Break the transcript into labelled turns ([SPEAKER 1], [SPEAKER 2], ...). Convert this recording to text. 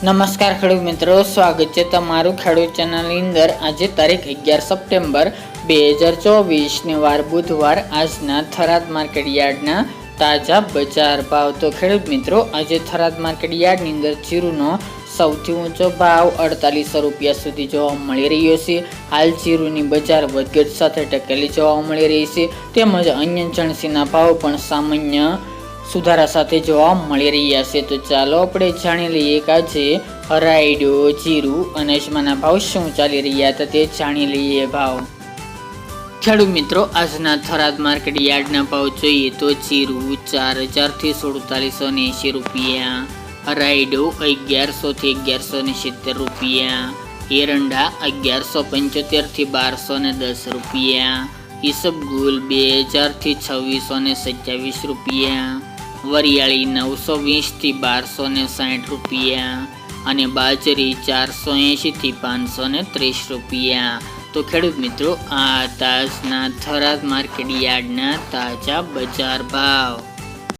[SPEAKER 1] નમસ્કાર ખેડૂત મિત્રો, સ્વાગત છે તમારું ખેડૂત ચેનલની અંદર। આજે તારીખ 11 સપ્ટેમ્બર 2024 વાર બુધવાર। આજના થરાદ માર્કેટ યાર્ડના તાજા બજાર ભાવ। તો ખેડૂત મિત્રો, આજે થરાદ માર્કેટ યાર્ડની અંદર જીરુનો સૌથી ઊંચો ભાવ 4800 રૂપિયા સુધી જોવા મળી રહ્યો છે। હાલ જીરુની બજાર વધઘટ સાથે ટકેલી જોવા મળી રહી છે, તેમજ અન્ય ચણસીના ભાવ પણ સામાન્ય સુધારા સાથે જોવા મળી રહ્યા છે। તો ચાલો આપણે જાણી લઈએ કે આજે રાયડો, જીરું અને અજમાના ભાવ શું ચાલી રહ્યા હતા તે જાણી લઈએ ભાવ। ખેડૂત મિત્રો, આજના થરાદ માર્કેટ યાર્ડના ભાવ જોઈએ તો જીરું 4000 થી 4780 રૂપિયા, રાયડો 1100 થી 1170 રૂપિયા, એરંડા 1175 થી 1210 રૂપિયા, ઈસબગુલ 2000 થી 2627 રૂપિયા, વરિયાળી 920 થી 1260 રૂપિયા અને બાજરી 480 થી 530 રૂપિયા। તો ખેડૂત મિત્રો, આ તાજના થરાદ માર્કેટ યાર્ડના તાજા બજાર ભાવ।